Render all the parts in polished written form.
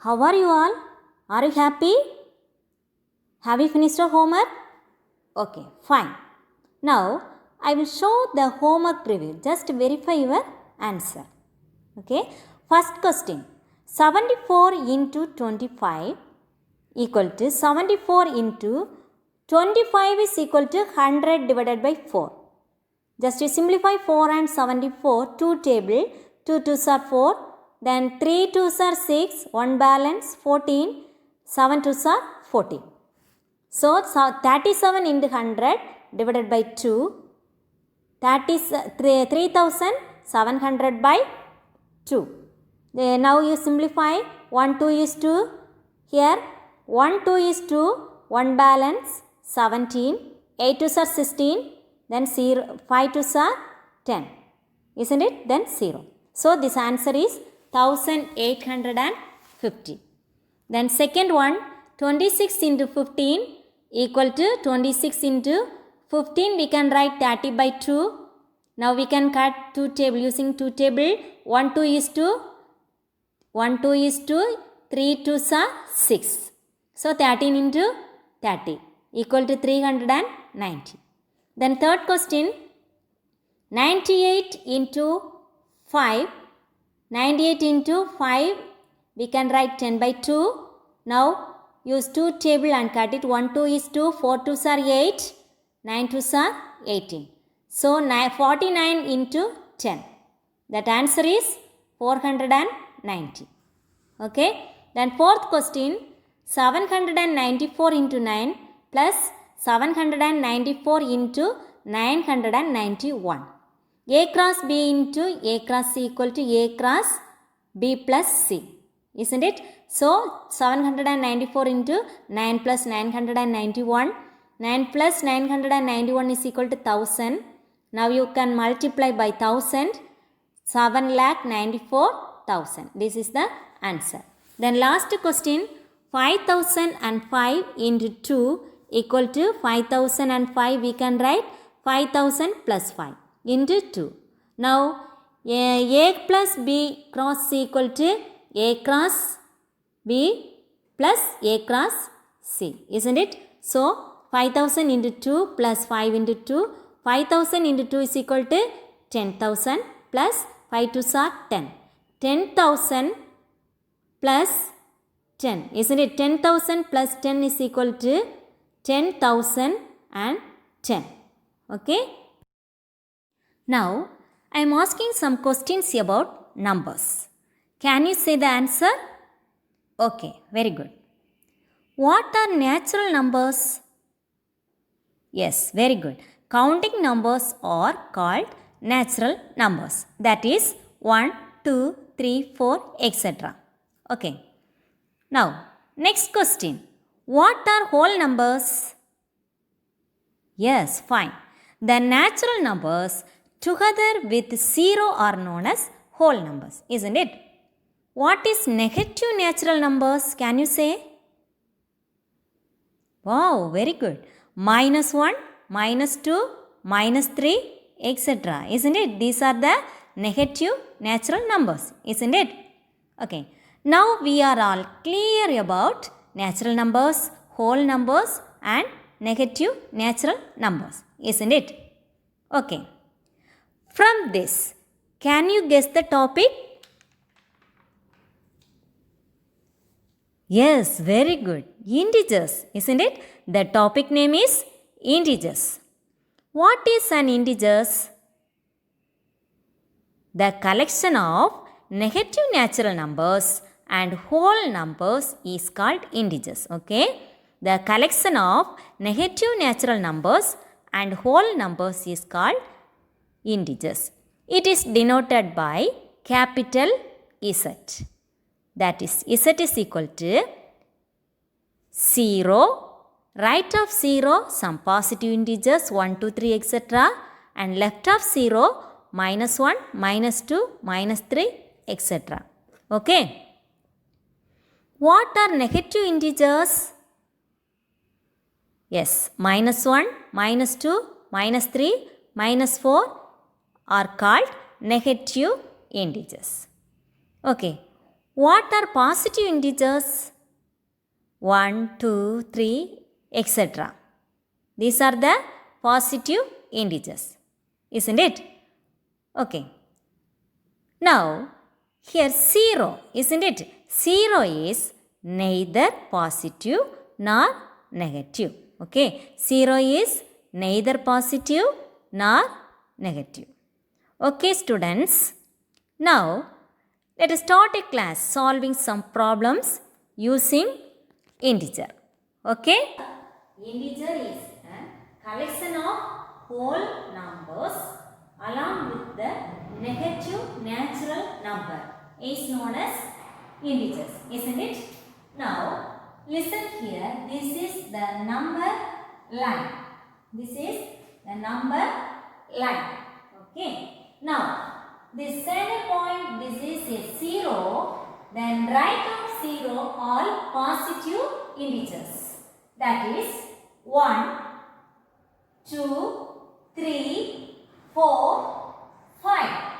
How are you all? Are you happy? Have you finished your homework? Okay, fine. Now, I will show the homework preview. Just verify your answer. Okay. First question. 74 into 25 equal to 74 into 25 is equal to 100 divided by 4. Just to simplify 4 and 74, 2 table, 2 2s are 4, then 3 2s are 6, 1 balance 14, 7 2s are 14. So 37 into 100 divided by 2, 3700 by 2. Now you simplify 1 2 is 2, here 1 2 is 2, 1 balance 17, 8 2s are 16, then 0, 5 2s are 10, isn't it? Then 0. So this answer is 1850. Then second one, 26 into 15 equal to 26 into 15, we can write 30 by 2. Now we can cut 2 table using 2 table. 1 2 is 2, 1 2 is 2, 3 2s are 6. So 13 into 30 equal to 390. Then third question, 98 into 5. 98 into 5, we can write 10 by 2. Now use 2 table and cut it. 1 2 is 2, 4 2s are 8, 9 2s are 18. So 49 into 10. That answer is 490. Okay. Then fourth question, 794 into 9 plus 794 into 991. A cross B into A cross C equal to A cross B plus C. Isn't it? So 794 into 9 plus 991. 9 plus 991 is equal to 1000. Now you can multiply by 1000. 7,94,000. This is the answer. Then last question, 5005 into 2 equal to 5005. We can write 5000 plus 5 into 2. Now A plus B cross C equal to A cross B plus A cross C. Isn't it? So 5000 into 2 plus 5 into 2. 5000 into 2 is equal to 10,000 plus 5 2s are 10. 10,000 plus 10. Isn't it? 10,000 plus 10 is equal to 10,010. Okay. Now, I am asking some questions about numbers. Can you say the answer? Okay, very good. What are natural numbers? Yes, very good. Counting numbers are called natural numbers. That is 1, 2, 3, 4, etc. Okay. Now, next question. What are whole numbers? Yes, fine. The natural numbers together with 0 are known as whole numbers, isn't it? What is negative natural numbers? Can you say? Wow, very good. Minus 1, minus 2, minus 3, etc. Isn't it? These are the negative natural numbers, isn't it? Okay. Now we are all clear about natural numbers, whole numbers and negative natural numbers, isn't it? Okay. From this, can you guess the topic? Yes, very good. Integers, isn't it? The topic name is integers. What is an integers? The collection of negative natural numbers and whole numbers is called integers. Okay? The collection of negative natural numbers and whole numbers is called integers. It is denoted by capital Z. That is, Z is equal to 0, right of 0, some positive integers 1, 2, 3, etc. and left of 0, minus 1, minus 2, minus 3, etc. Okay. What are negative integers? Yes, minus 1, minus 2, minus 3, minus 4 are called negative integers. Okay. What are positive integers? 1, 2, 3, etc. These are the positive integers, isn't it? Okay. Now, here 0, isn't it? 0 is neither positive nor negative. Okay. 0 is neither positive nor negative. Okay, students. Now, let us start a class solving some problems using integer. Okay. Integer is a collection of whole numbers along with the negative natural number is known as integers, isn't it? Now, listen here. This is the number line. This is the number line. Okay. Now, this center point, this is a 0. Then right of 0 all positive integers. That is 1, 2, 3, 4, 5.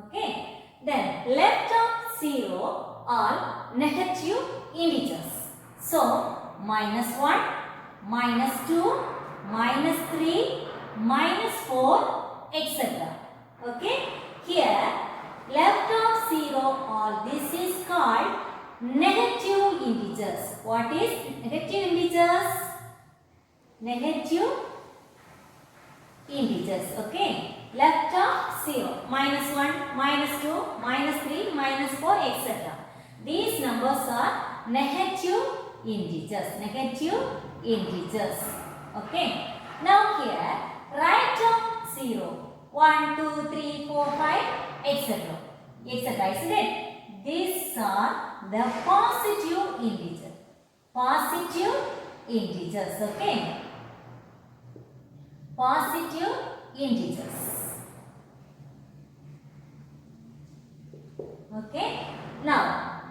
Okay. Then left of 0 all negative integers. So minus 1, minus 2, minus 3, minus 4, etc. Okay. Here left of 0 all this is called negative integers. What is negative integers? Negative integers. Okay. Left of 0, minus 1, minus 2, minus 3, minus 4, etc. These numbers are negative integers. Negative integers. Okay. Now here right of 0, 1, 2, 3, 4, 5, etc. etc. Isn't it? These are the positive integers. Positive integers. Okay. Positive integers. Okay. Now,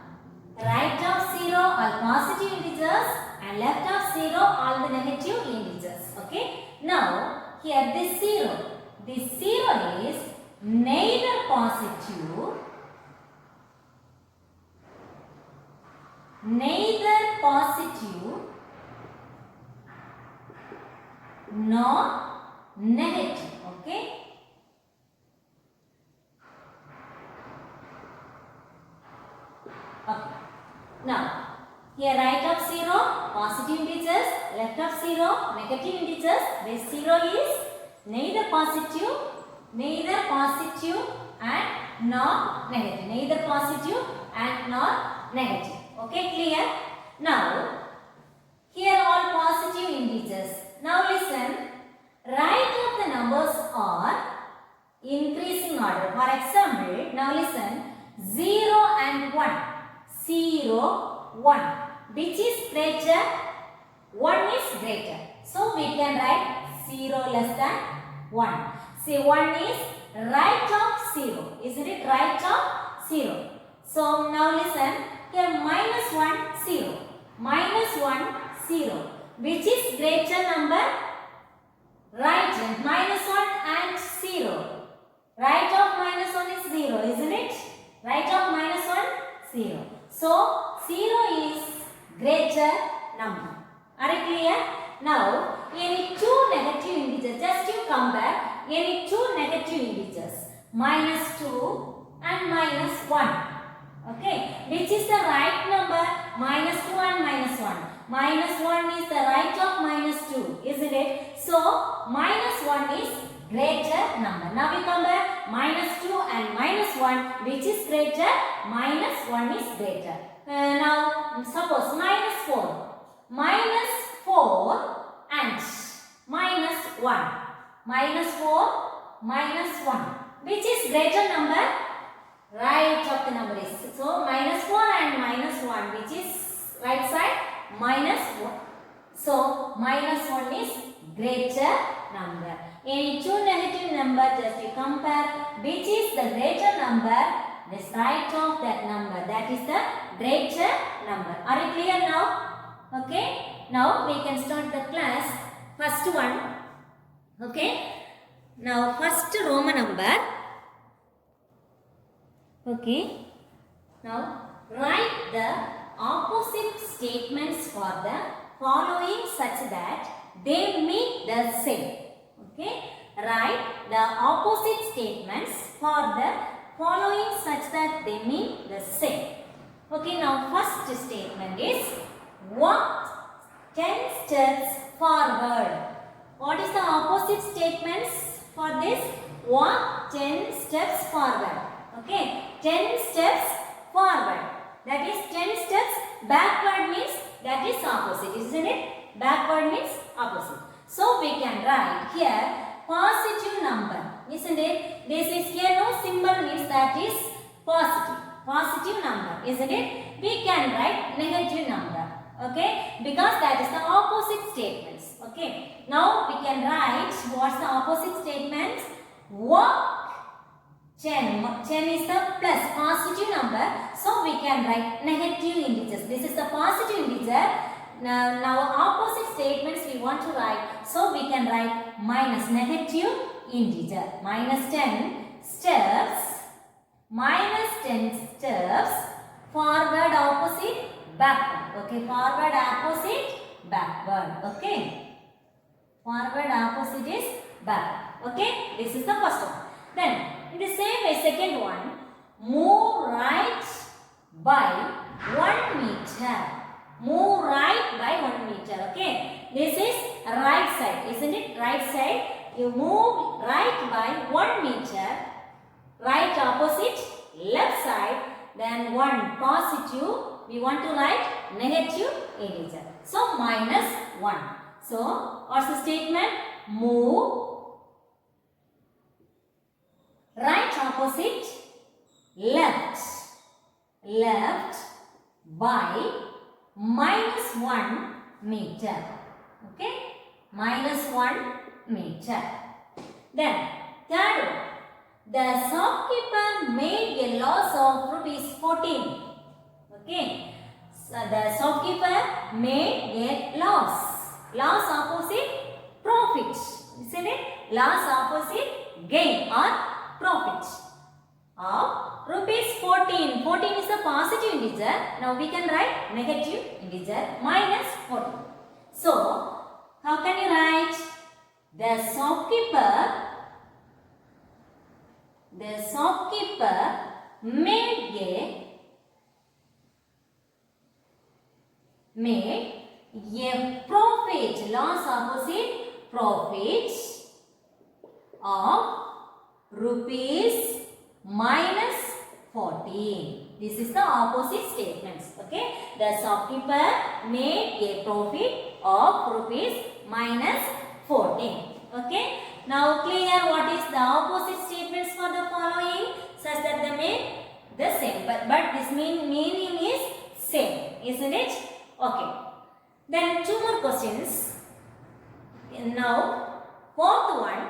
right of 0 are positive integers and left of 0 all the negative integers. Okay. Now, here this 0. This 0 is neither positive nor negative. Okay. Okay. Now, here right of 0 positive integers, left of 0 negative integers. This 0 is neither positive and nor negative. Neither positive and nor negative. Okay, clear? Now, here all positive integers. Now listen, right of the numbers are increasing order. For example, now listen, 0 and 1. 0, 1. Which is greater? 1 is greater. So we can write 0 less than 1. See, 1 is right of 0. Isn't it? Right of 0. So now listen, here minus 1, 0. Minus 1, 0. Which is greater number? Right, minus 1 and 0. Right of minus 1 is 0, isn't it? Right of minus 1, 0. So, 0 is greater number. Are you clear? Now, any two negative integers, just you compare any two negative integers, minus 2 and minus 1. Okay, which is the right number? Minus 2 and minus 1. Minus 1 is the right of minus 2, isn't it? So, minus 1 is greater number. Now we compare minus 2 and minus 1, which is greater? Minus 1 is greater. Now, suppose minus 4. Minus 4 and minus 1. Minus 4, minus 1. Which is greater number? Right of the number is. So, minus 4 and minus 1, which is right side? Minus 1. So, minus 1 is greater number. Any two negative number, just you compare which is the greater number, this right of that number, that is the greater number. Are you clear now? Okay. Now, we can start the class. First one. Okay. Now, first Roman number. Okay. Now, write the opposite statements for the following such that they mean the same. Okay, write the opposite statements for the following such that they mean the same. Okay, now first statement is walk 10 steps forward. What is the opposite statements for this? Walk 10 steps forward. Okay, 10 steps forward. That is 10 steps backward means that is opposite, isn't it? Backward means opposite. So we can write here positive number, isn't it? This is here no symbol means that is positive. Positive number, isn't it? We can write negative number. Okay, because that is the opposite statements. Okay, now we can write what's the opposite statements? Walk 10. 10 is the plus positive number, so we can write negative integers. This is the positive integer. Now opposite statements we want to write, so we can write minus negative integer. Minus 10 steps. Minus 10 steps forward, opposite, backward. Okay, forward, opposite, backward. Okay, forward, opposite is backward. Okay, this is the first one. Then in the same way, second one, move right by 1 meter. Move right by 1 meter. Okay, this is right side, isn't it? Right side. You move right by 1 meter. Right opposite, left side. Then 1 positive. We want to write negative integer. So minus 1. So what's the statement? Move right opposite, left, left by minus 1 meter. Okay, minus 1 meter. Then third one, the shopkeeper made a loss of rupees 14. Okay, so the shopkeeper made a loss. Loss opposite profit, isn't it? Loss opposite gain or profit of rupees 14. 14 is a positive integer. Now we can write negative integer minus 14. So how can you write? The shopkeeper made a profit, loss opposite profit of rupees minus 14. This is the opposite statements. Okay, the shopkeeper made a profit of rupees minus 14. Okay, now clear what is the opposite statements for the following such that they mean the same, but this meaning is same, isn't it? Okay, then 2 more questions. Now fourth one.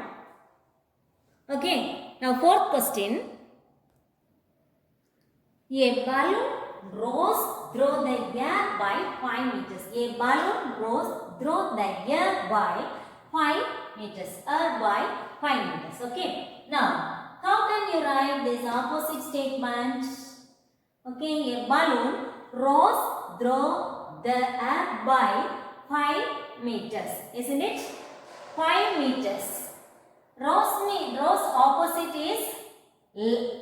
Okay, now fourth question. A balloon rose through the air by 5 meters. A balloon rose through the air by 5 meters or by 5 meters. Okay, now how can you write this opposite statement? Okay, a balloon rose through the air by 5 meters, isn't it? 5 meters. Rose opposite is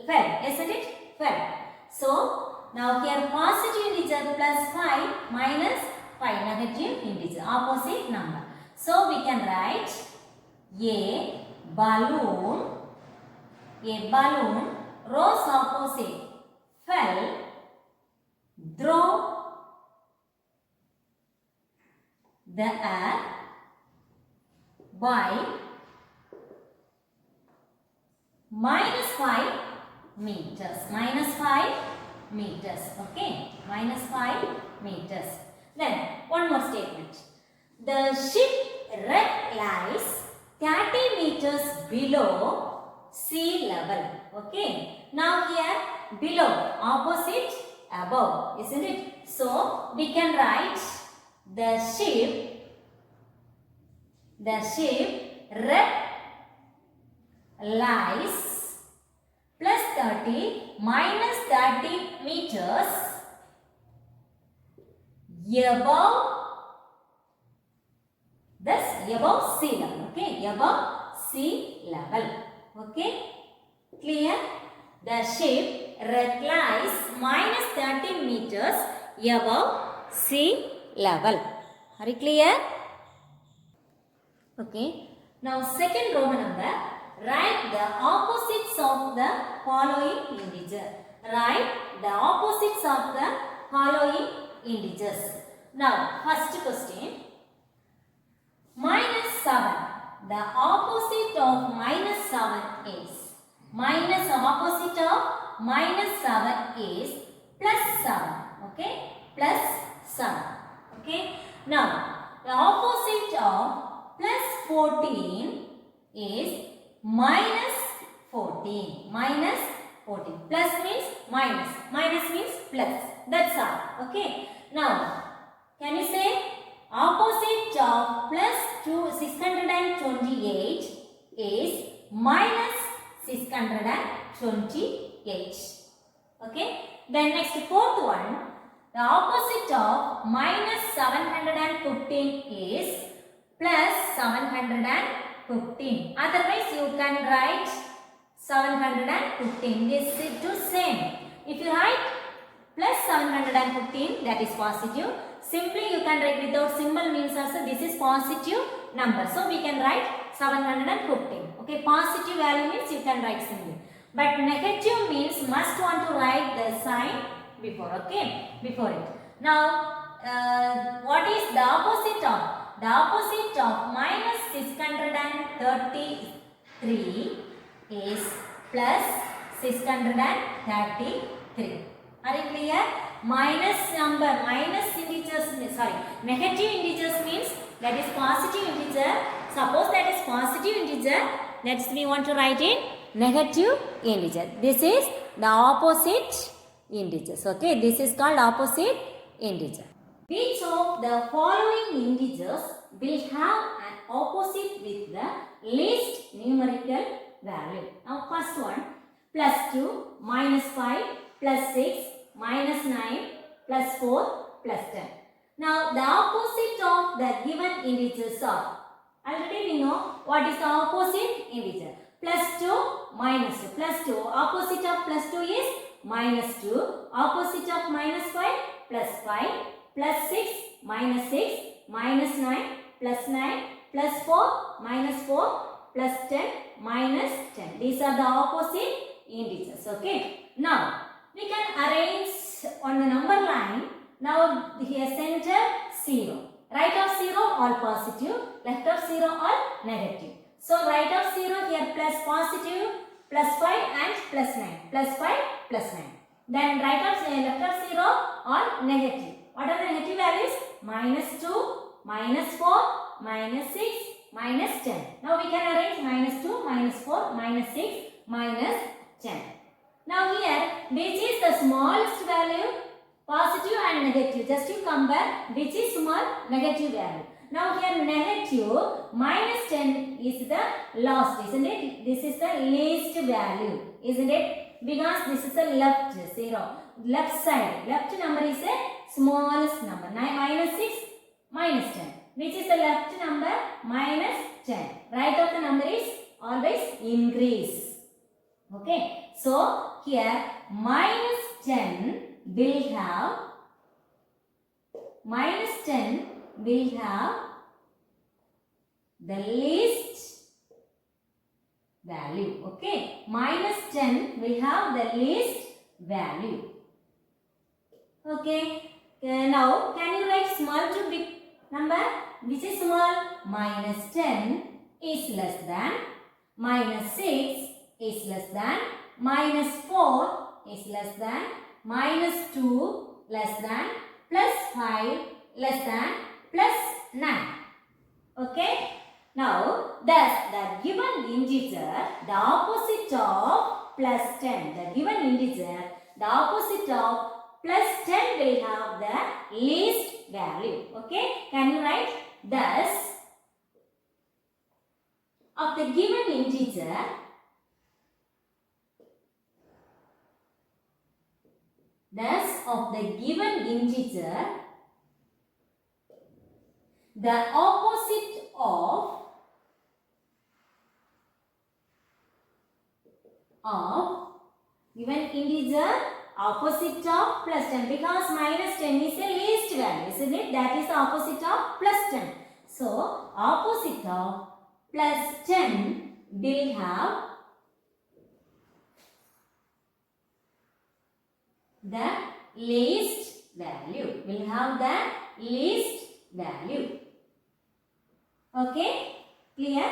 fell, isn't it? Fell. So now here positive integer plus 5 minus 5 negative integer, opposite number. So we can write a balloon rose opposite fell through the air by minus 5 meters. Minus 5 meters. Okay. Minus 5 meters. Then one more statement. The shipwreck lies 30 meters below sea level. Okay. Now here below, opposite, above, isn't it? So we can write the shipwreck lies plus 30 minus 30 meters above thus above sea level. Okay, above sea level. Okay, clear? The ship lies minus 30 meters above sea level. Are you clear? Okay. Now second Roman number. Write the opposites of the following integer. Write the opposites of the following integers. Now first question. Minus 7. The opposite of minus 7 is. Minus opposite of minus 7 is plus 7. Okay. Plus 7. Okay. Now the opposite of plus 14 is minus 14. Minus 14. Plus means minus. Minus means plus. That's all. Okay. Now, can you say opposite of plus 628 is minus 628. Okay. Then next fourth one. The opposite of minus 715 is plus 715. Otherwise, you can write 715. This is the same. If you write plus 715, that is positive. Simply, you can write without symbol means also this is positive number. So, we can write 715. Okay, positive value means you can write symbol. But negative means must want to write the sign before. Okay, before it. Now, what is the opposite of? The opposite of minus 633 is plus 633. Are you clear? Minus number, minus integers, sorry, negative integers means that is positive integer. Suppose that is positive integer, that's we want to write in negative integer. This is the opposite integers. Okay, this is called opposite integer. Which of the following integers will have an opposite with the least numerical value? Now first one, plus 2, minus 5, plus 6, minus 9, plus 4, plus 10. Now the opposite of the given integers are, already we know what is the opposite integer. Plus 2, minus 2. Plus 2, opposite of plus 2 is minus 2. Opposite of minus 5, plus 5. Plus 6, minus 6, minus 9, plus 9, plus 4, minus 4, plus 10, minus 10. These are the opposite integers. Okay. Now, we can arrange on the number line. Now, here center 0. Right of 0 all positive. Left of 0 all negative. So, right of 0 here plus positive, plus 5 and plus 9. Plus 5, plus 9. Then right of left of 0 all negative. What are the negative values? Minus 2, minus 4, minus 6, minus 10. Now we can arrange minus 2, minus 4, minus 6, minus 10. Now here, which is the smallest value? Positive and negative. Just you compare which is small, negative value. Now here negative minus 10 is the last, isn't it? This is the least value, isn't it? Because this is the left 0. Left side, left number is a smallest number. Minus 6, minus 10. Which is the left number? Minus 10. Right of the number is always increase. Okay. So, here minus 10 will have the least value. Okay. Minus 10 will have the least value. Okay. Now, can you write small to big number? Which is small? Minus 10 is less than, minus 6 is less than, minus 4 is less than, minus 2 less than, plus 5 less than, plus 9. Okay. Now, thus the given integer, the opposite of plus 10, the given integer, the opposite of plus 10 will have the least value. Okay. Can you write? Thus, of the given integer, the opposite of given integer opposite of plus 10, because minus 10 is the least value, isn't it? That is the opposite of plus 10. So opposite of plus 10 will have the least value. Will have the least value. Okay? Clear?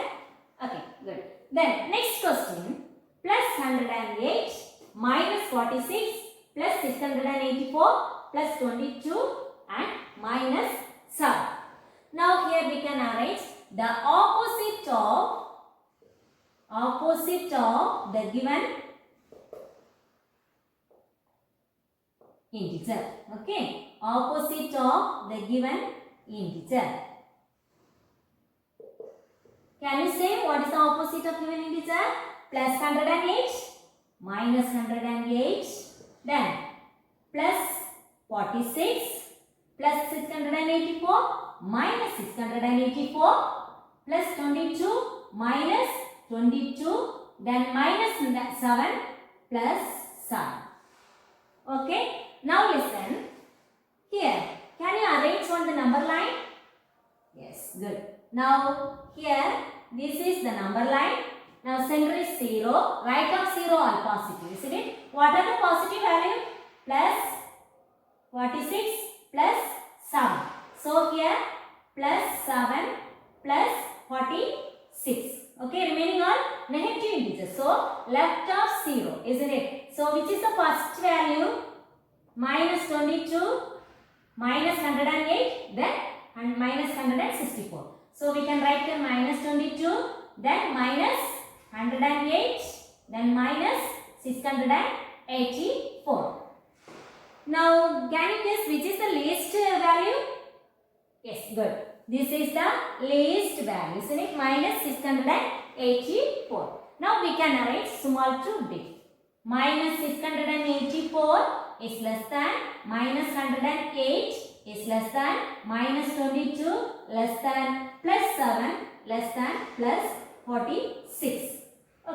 Okay, good. Then next question. Plus 108 minus 46 plus 684 plus 22 and minus 7. Now here we can arrange the opposite of the given integer. Okay, opposite of the given integer. Can you say what is the opposite of given integer? Plus 108 minus 108, then plus 46 plus 684 minus 684 plus 22 minus 22, then minus 7 plus 7. Okay, now listen. Here, can you arrange on the number line? Yes, good. Now here, this is the number line. Now center is 0, right of 0 are positive, isn't it? What are the positive value? Plus 46 plus 7. So here plus 7 plus 46. Okay, remaining all negative integers. So left of 0, isn't it? So which is the first value? Minus 22, minus 108, then and minus 164. So we can write here minus 22, then minus 108, then minus 684. Now, can you guess which is the least value? Yes, good. This is the least value, isn't it? Minus 684. Now, we can arrange small to big. Minus 684 is less than, minus 108 is less than, minus 22 less than, plus 7 less than, plus 46.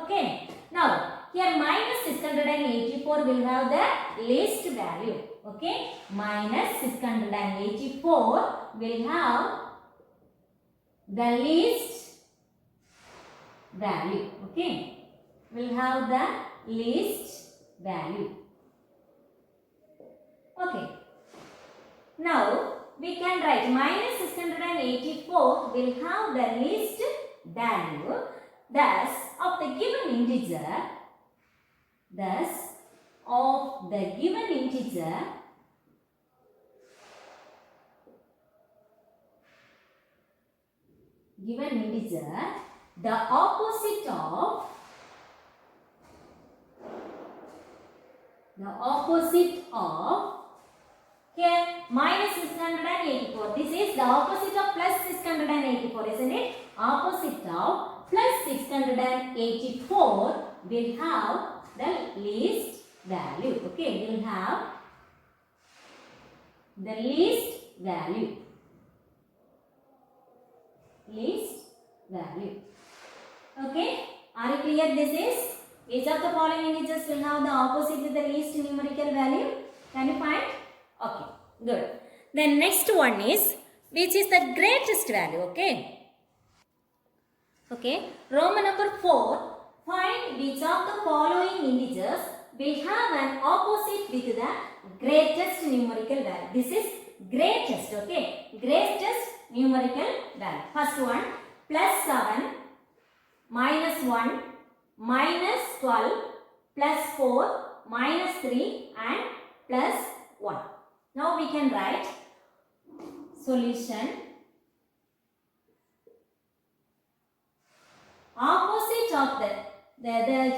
Okay. Now, here minus 684 will have the least value. Okay. Minus 684 will have the least value. Okay. Will have the least value. Okay. Now, we can write minus 684 will have the least value. Thus, of the given integer, the opposite of here minus 684. This is the opposite of plus 684, isn't it? Opposite of plus 684 will have the least value. Okay, will have the least value. Okay, are you clear? This is which of the following integers will have the opposite with the least numerical value? Can you find? Okay, good. Then next one is which is the greatest value. Okay, Roman number 4. Find which of the following integers will have an opposite with the greatest numerical value. This is greatest. Okay, greatest numerical value. First one, plus 7, minus 1, minus 12, plus 4, minus 3 and plus 1. Now we can write solution. Opposite of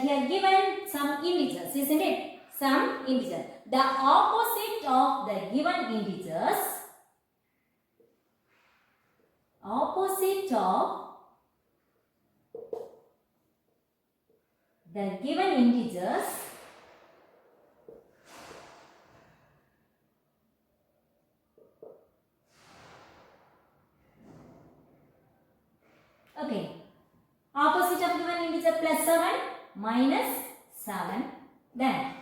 here given some integers, isn't it? Some integer. The opposite of the given integers. Opposite of the given integers Okay. Opposite of given integer plus 7 minus 7. Then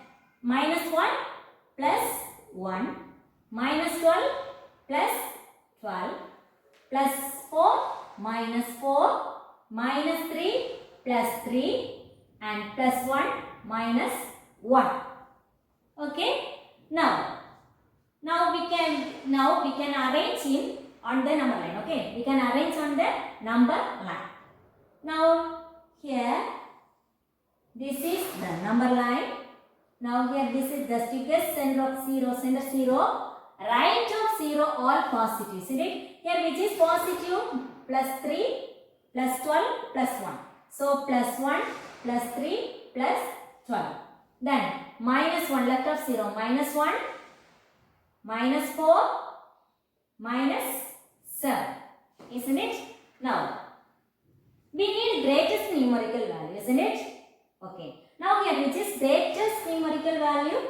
minus 1 plus 1 minus 12 plus 12 plus 4 minus 4 minus 3 plus 3 and plus 1 minus 1. Okay. Now we can arrange in on the number line. Okay, we can arrange on the number line. Now here this is the number line. Now here this is the biggest center of 0, center 0, right of 0 all positive, isn't it? Here which is positive? Plus 3 plus 12 plus 1. So plus 1 plus 3 plus 12. Then minus 1 left of 0, minus 1 minus 4 minus 7, isn't it? Now we need greatest numerical value, isn't it? Okay. Now here which is greatest numerical value?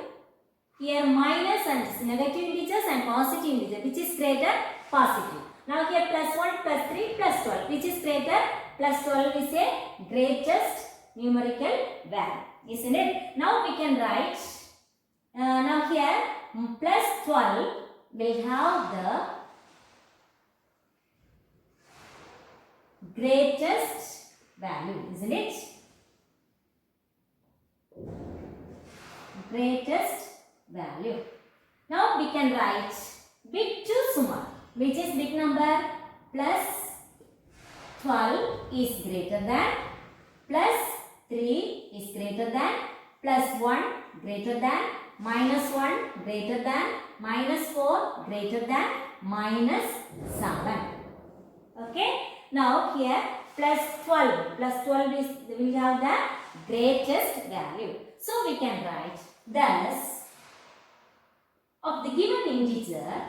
Here minus and negative integers and positive integer. Which is greater? Positive. Now here plus 1 plus 3 plus 12. Which is greater? Plus 12 is a greatest numerical value, isn't it? Now we can write, now here plus 12 will have the greatest value, isn't it? Greatest value. Now we can write big to small. Which is big number? Plus 12 is greater than, plus 3 is greater than, plus 1 greater than, minus 1 greater than, minus 4 greater than, minus 7. Okay. Now here plus 12 is, we have the greatest value. So we can write thus of the given integer,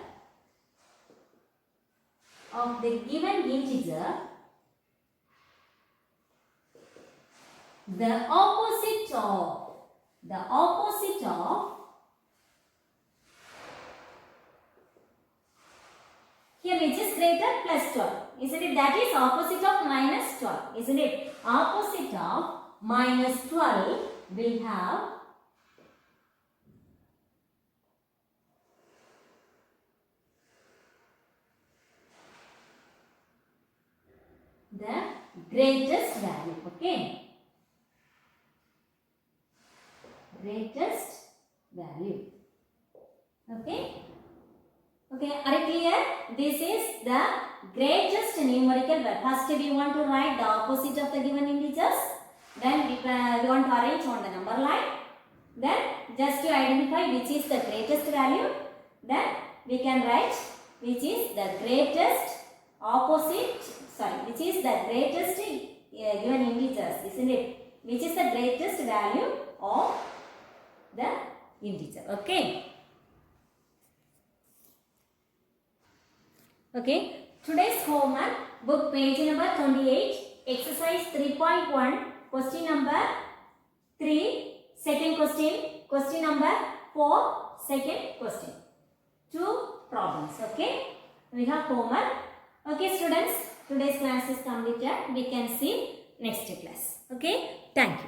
the opposite of here which is greater? Plus 12, isn't it? That is opposite of minus 12, isn't it? Opposite of minus 12 will have the greatest value. Okay. Greatest value. Okay. Okay, are you clear? This is the greatest numerical value. First we want to write the opposite of the given integers. Then we want to arrange on the number line. Then just to identify which is the greatest value. Then we can write which is the greatest opposite, which is the greatest given integers, isn't it? Which is the greatest value of the integer. Okay. Okay. Today's homework, book page number 28, exercise 3.1, question number 3, second question, question number 4, second question. 2 problems. Okay. We have homework. Okay students, today's class is completed. We can see next class. Okay. Thank you.